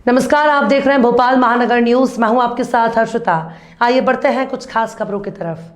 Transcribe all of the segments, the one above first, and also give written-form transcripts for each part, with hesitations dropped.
नमस्कार, आप देख रहे हैं भोपाल महानगर न्यूज। मैं हूं आपके साथ हर्षिता। आइए बढ़ते हैं कुछ खास खबरों की तरफ।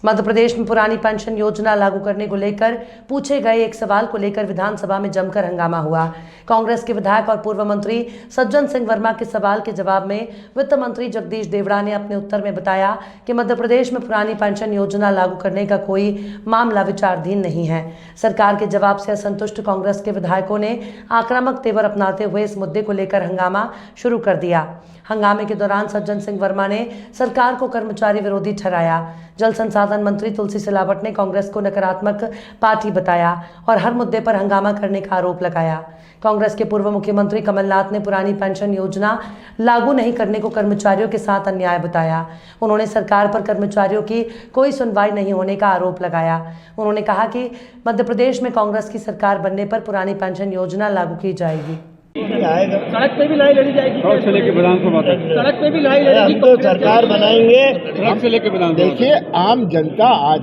मध्य प्रदेश में पुरानी पेंशन योजना लागू करने को लेकर पूछे गए एक सवाल को लेकर विधानसभा में जमकर हंगामा हुआ। कांग्रेस के विधायक और पूर्व मंत्री सज्जन सिंह वर्मा के सवाल के जवाब में वित्त मंत्री जगदीश देवड़ा ने अपने उत्तर में बताया कि मध्य प्रदेश में पुरानी पेंशन योजना लागू करने का कोई मामला विचाराधीन नहीं है। सरकार के जवाब से असंतुष्ट कांग्रेस के विधायकों ने आक्रामक तेवर अपनाते हुए इस मुद्दे को लेकर हंगामा शुरू कर दिया। हंगामे के दौरान सज्जन सिंह वर्मा ने सरकार को कर्मचारी विरोधी ठहराया। जल संसाधन मंत्री तुलसी सिलावट ने कांग्रेस को नकारात्मक पार्टी बताया और हर मुद्दे पर हंगामा करने का आरोप लगाया। कांग्रेस के पूर्व मुख्यमंत्री कमलनाथ ने पुरानी पेंशन योजना लागू नहीं करने को कर्मचारियों के साथ अन्याय बताया। उन्होंने सरकार पर कर्मचारियों की कोई सुनवाई नहीं होने का आरोप लगाया। उन्होंने कहा कि मध्य प्रदेश में कांग्रेस की सरकार बनने पर पुरानी पेंशन योजना लागू की जाएगी। सड़क पे भी लड़ाई लड़ी जाएगी, ट्रक से लेके विधानसभा तक। सड़क पे भी लड़ाई लड़ेगी। हम तो सरकार बनाएंगे। ट्रक से लेके विधानसभा। देखिए, आम जनता आज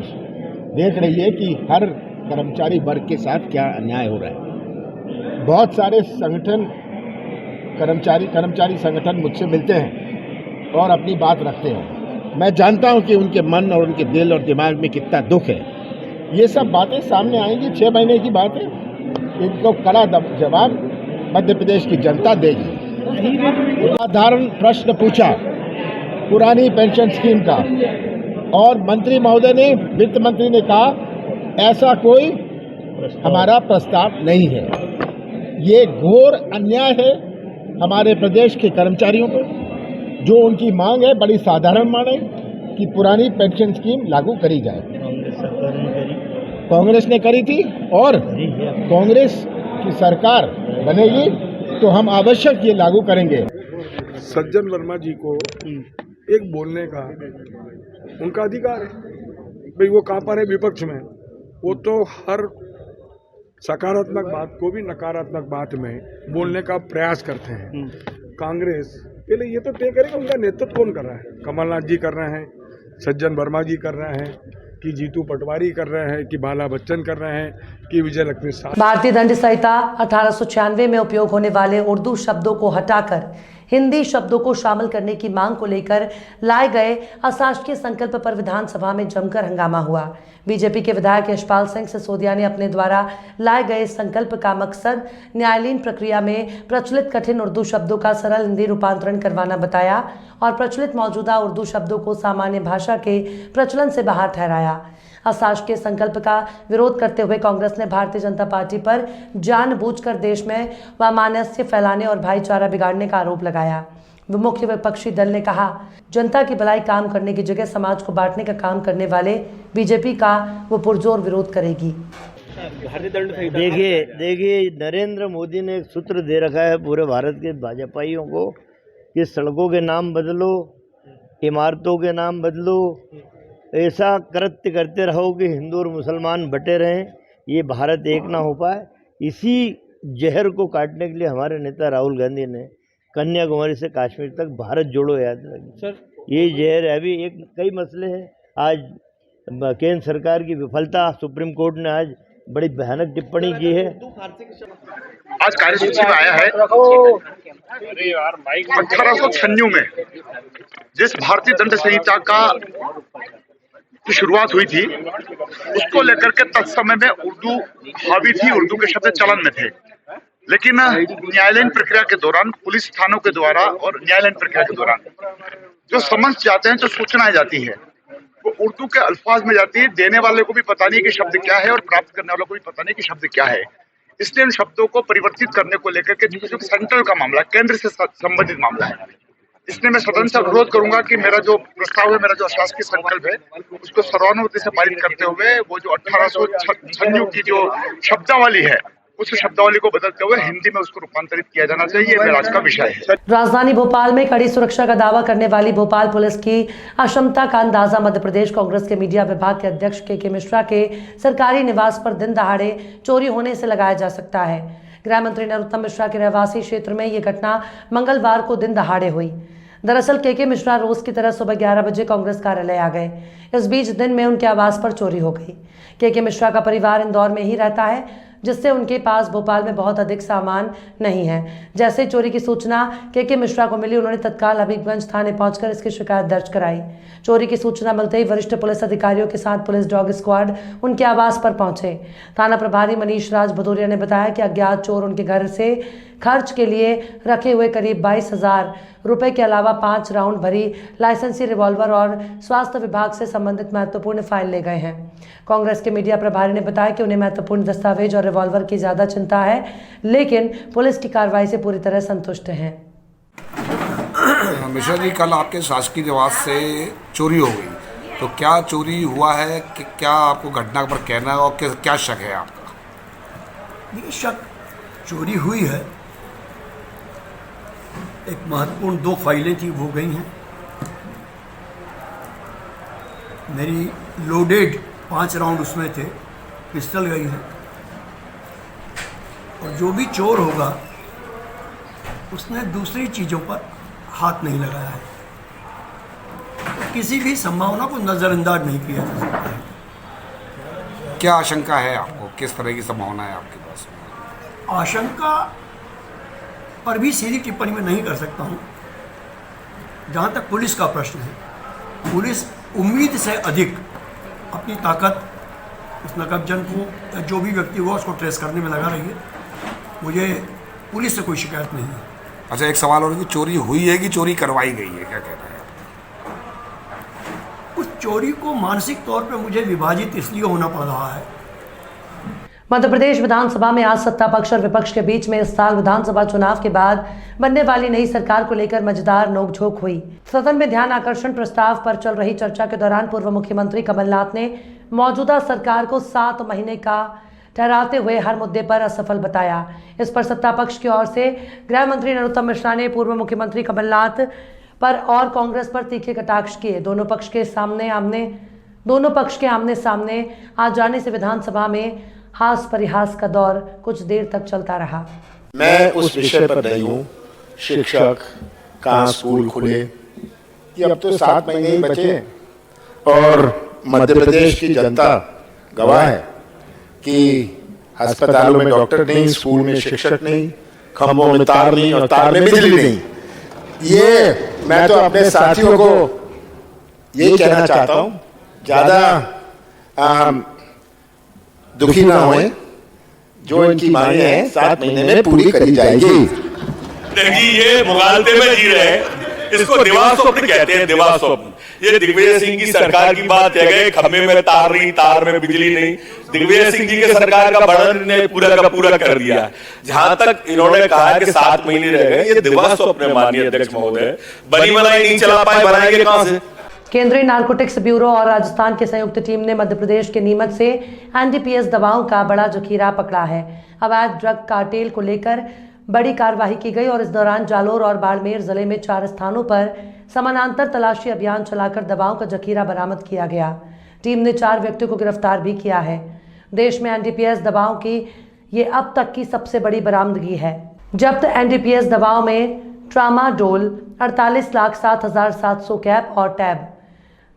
देख रही है कि हर कर्मचारी वर्ग के साथ क्या अन्याय हो रहा है। बहुत सारे संगठन कर्मचारी संगठन मुझसे मिलते हैं और अपनी बात रखते हैं। मैं जानता हूं कि उनके मन और उनके दिल और दिमाग में कितना दुख है। ये सब बातें सामने आएंगी, 6 महीने की बात है। इनको कड़ा जवाब मध्य प्रदेश की जनता देगी। साधारण प्रश्न पूछा पुरानी पेंशन स्कीम का और मंत्री महोदय ने, वित्त मंत्री ने कहा ऐसा कोई हमारा प्रस्ताव नहीं है। ये घोर अन्याय है हमारे प्रदेश के कर्मचारियों पर। जो उनकी मांग है बड़ी साधारण मांग है कि पुरानी पेंशन स्कीम लागू करी जाए। कांग्रेस ने करी थी और कांग्रेस की सरकार बनेगी तो हम आवश्यक ये लागू करेंगे। सज्जन वर्मा जी को एक बोलने का उनका अधिकार है भाई। वो कहाँ पर है विपक्ष में, वो तो हर सकारात्मक बात को भी नकारात्मक बात में बोलने का प्रयास करते हैं। कांग्रेस पहले ये तो तय करेगा उनका नेतृत्व कौन कर रहा है। कमलनाथ जी कर रहे हैं, सज्जन वर्मा जी कर रहे हैं, कि जीतू पटवारी कर रहे हैं, कि बाला बच्चन कर रहे हैं, कि विजय लक्ष्मी साहब। भारतीय दंड संहिता 1896 में उपयोग होने वाले उर्दू शब्दों को हटाकर हिंदी शब्दों को शामिल करने की मांग को लेकर लाए गए अशासकीय संकल्प पर विधानसभा में जमकर हंगामा हुआ। बीजेपी के विधायक यशपाल सिंह सिसोदिया ने अपने द्वारा लाए गए इस संकल्प का मकसद न्यायालयीन प्रक्रिया में प्रचलित कठिन उर्दू शब्दों का सरल हिंदी रूपांतरण करवाना बताया और प्रचलित मौजूदा उर्दू शब्दों को सामान्य भाषा के प्रचलन से बाहर ठहराया। अशासकीय संकल्प का विरोध करते हुए कांग्रेस ने भारतीय जनता पार्टी पर जानबूझकर देश में वैमनस्य फैलाने और भाईचारा बिगाड़ने का आरोप लगाया। मुख्य विपक्षी दल ने कहा, जनता की भलाई काम करने की जगह समाज को बांटने का काम करने वाले बीजेपी का वो पुरजोर विरोध करेगी। देखिए नरेंद्र मोदी ने एक सूत्र दे रखा है पूरे भारत के भाजपाइयों को कि सड़कों के नाम बदलो, इमारतों के नाम बदलो, ऐसा कृत्य करते रहो कि हिंदू और मुसलमान बटे रहें, ये भारत एक ना हो पाए। इसी जहर को काटने के लिए हमारे नेता राहुल गांधी ने कन्याकुमारी से कश्मीर तक भारत जोड़ो यात्रा की। ये जहर है। अभी एक कई मसले हैं। आज केंद्र सरकार की विफलता, सुप्रीम कोर्ट ने आज बड़ी भयानक टिप्पणी की है। आज कार्यसूची में आया है 1896 में जिस भारतीय दंड संहिता का की शुरुआत हुई थी, उसको लेकर के तत्समय में उर्दू हावी थी, उर्दू के शब्द चलन में थे। लेकिन न्यायालयीन प्रक्रिया के दौरान पुलिस थानों के द्वारा और न्यायालयीन प्रक्रिया के दौरान जो समझ जाते हैं, जो सूचनाएं जाती है, वो उर्दू के अल्फाज में जाती है। देने वाले को भी पता नहीं कि शब्द क्या है और प्राप्त करने वाले को भी पता नहीं कि शब्द क्या है। इसलिए इन शब्दों को परिवर्तित करने को लेकर के जो सेंट्रल का मामला, केंद्र से संबंधित मामला है, इसलिए मैं सदन से अनुरोध करूंगा कि मेरा जो प्रस्ताव है, मेरा जो अशासकीय संकल्प है, उसको सर्वानुमति से पारित करते हुए वो जो 1896 की जो शब्दावली है, उस शब्दावली को बदलते हुए हिंदी में उसको रूपांतरित किया जाना चाहिए। मेरा आज का विषय है। राजधानी भोपाल में कड़ी सुरक्षा का दावा करने वाली भोपाल पुलिस की अक्षमता का अंदाजा मध्य प्रदेश कांग्रेस के मीडिया विभाग के अध्यक्ष के मिश्रा के सरकारी निवास पर दिन दहाड़े चोरी होने से लगाया जा सकता है। गृह मंत्री नरोत्तम मिश्रा के रहवासी क्षेत्र में ये घटना मंगलवार को दिन दहाड़े हुई। दरअसल के मिश्रा रोज की तरह सुबह 11 बजे कांग्रेस कार्यालय आ गए। इस बीच दिन में उनके आवास पर चोरी हो गई। के मिश्रा का परिवार इंदौर में ही रहता है, जिससे उनके पास भोपाल में बहुत अधिक सामान नहीं है। जैसे ही चोरी की सूचना के मिश्रा को मिली, उन्होंने तत्काल हबीबगंज थाने पहुंचकर इसकी शिकायत दर्ज कराई। चोरी की सूचना मिलते ही वरिष्ठ पुलिस अधिकारियों के साथ पुलिस डॉग स्क्वाड उनके आवास पर पहुंचे। थाना प्रभारी मनीष राज भदौरिया ने बताया कि अज्ञात चोर उनके घर से खर्च के लिए रखे हुए करीब 22,000 रुपए के अलावा 5 राउंड भरी लाइसेंसी रिवॉल्वर और स्वास्थ्य विभाग से संबंधित महत्वपूर्ण फाइल ले गए हैं। कांग्रेस के मीडिया प्रभारी ने बताया कि उन्हें महत्वपूर्ण दस्तावेज और रिवॉल्वर की ज़्यादा चिंता है, लेकिन पुलिस की कार्रवाई से पूरी तरह संतुष्ट हैं। मिश्रा जी, कल आपके शासकीय निवास से चोरी हो गई, तो क्या चोरी हुआ है कि क्या आपको घटना पर कहना है और क्या शक है आपका? ये शक चोरी हुई है। एक महत्वपूर्ण 2 फाइलें थी, वो गई हैं। मेरी लोडेड 5 राउंड उसमें थे, पिस्टल गई है। और जो भी चोर होगा उसने दूसरी चीज़ों पर हाथ नहीं लगाया है। किसी भी संभावना को नज़रअंदाज नहीं किया जा सकता है। क्या आशंका है आपको? किस तरह की संभावना है आपके पास? आशंका पर भी सीधी टिप्पणी में नहीं कर सकता हूँ। जहाँ तक पुलिस का प्रश्न है, पुलिस उम्मीद से अधिक अपनी ताकत उस नकबजन को या जो भी व्यक्ति हुआ उसको ट्रेस करने में लगा रही है। मुझे पुलिस से कोई शिकायत नहीं है। अच्छा, एक सवाल और कि चोरी हुई है कि चोरी करवाई गई है, क्या कहना है? उस चोरी को मानसिक तौर पे मुझे विभाजित इसलिए होना पड़ रहा है। मध्य प्रदेश विधानसभा में आज सत्ता पक्ष और विपक्ष के बीच में इस साल विधानसभा चुनाव के बाद बनने वाली नई सरकार को लेकर मजेदार नोकझोंक हुई। सदन में ध्यान आकर्षण प्रस्ताव पर चल रही चर्चा के दौरान पूर्व मुख्यमंत्री कमलनाथ ने मौजूदा सरकार को 7 महीने का ठहराते हुए हर मुद्दे पर असफल बताया। इस पर सत्ता पक्ष की ओर से गृह मंत्री नरोत्तम मिश्रा ने पूर्व मुख्यमंत्री कमलनाथ पर और कांग्रेस पर तीखे कटाक्ष किए। दोनों पक्ष के आमने सामने आ जाने से विधानसभा में हास परिहास का दौर कुछ देर तक चलता रहा। मैं उस विषय पर नहीं हूँ। शिक्षक कहाँ स्कूल खुले, ये अब तो 7 महीने ही बचे और मध्य प्रदेश की जनता गवाह है कि अस्पतालों में डॉक्टर नहीं, स्कूल में शिक्षक नहीं, खंभों में तार नहीं और तार में बिजली नहीं। ये मैं तो अपने साथियों को ये कहना चाहता हूँ, ज़्यादा दुखी ना होए। जो इनकी मांगे हैं 7 महीने में पूरी करी जाएगी। नहीं, ये मुगालते में जी रहे हैं, इसको दिवा स्वप्न कहते हैं। दिवा स्वप्न, ये दिग्विजय सिंह की सरकार की बात है। खंभे में तार नहीं, तार में बिजली नहीं। दिग्विजय सिंह जी के सरकार का वर्णन ने पूरा का पूरा कर दिया। जहां तक इन्होंने कहा है कि 7 महीने रह गए, ये दिवा स्वप्न माननीय अध्यक्ष महोदय। बनी बनाई नहीं चला पाए, बनाएंगे कहां से? केंद्रीय नारकोटिक्स ब्यूरो और राजस्थान की संयुक्त टीम ने मध्य प्रदेश के नीमच से एनडीपीएस दवाओं का बड़ा जखीरा पकड़ा है। अवैध ड्रग कार्टेल को लेकर बड़ी कार्रवाई की गई और इस दौरान जालोर और बाड़मेर जिले में 4 स्थानों पर समानांतर तलाशी अभियान चलाकर दवाओं का जखीरा बरामद किया गया। टीम ने 4 व्यक्तियों को गिरफ्तार भी किया है। देश में एनडीपीएस दवाओं की ये अब तक की सबसे बड़ी बरामदगी है। जब्त एनडीपीएस दवाओं में ट्रामाडोल 48,07,700 कैप और टैब,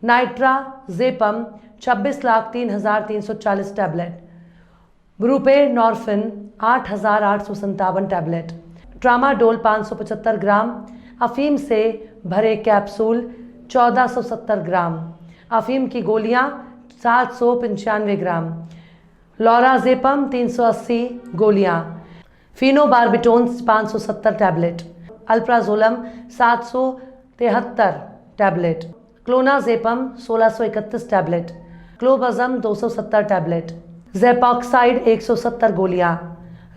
नाइट्राजेपम 26,03,340 टैबलेट, ब्रूपेनॉर्फिन 8,857 टैबलेट, ट्रामाडोल 575 ग्राम, अफीम से भरे कैप्सूल 1470 ग्राम, अफीम की गोलियां 795 ग्राम, लॉराजेपम 380 गोलियां, phenobarbitone 570 tablet, alprazolam 773 tablet, clonazepam 1631 tablet, clobazam 270 tablet, जेपॉक्साइड 170 गोलियां,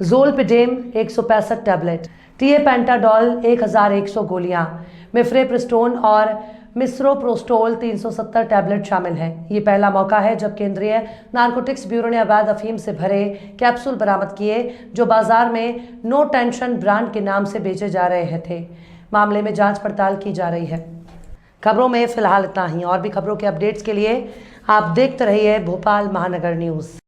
जोलपिडेम 165 टैबलेट, टीएपेंटाडॉल 1100 गोलियां, मिफ्रेप्रिस्टोन और मिस्रोप्रोस्टोल 370 टैबलेट शामिल हैं। ये पहला मौका है जब केंद्रीय नारकोटिक्स ब्यूरो ने अवैध अफीम से भरे कैप्सूल बरामद किए जो बाजार में नो टेंशन ब्रांड के नाम से बेचे जा रहे थे। मामले में जांच पड़ताल की जा रही है। खबरों में फिलहाल इतना ही। और भी खबरों के अपडेट्स के लिए आप देखते रहिए भोपाल महानगर न्यूज़।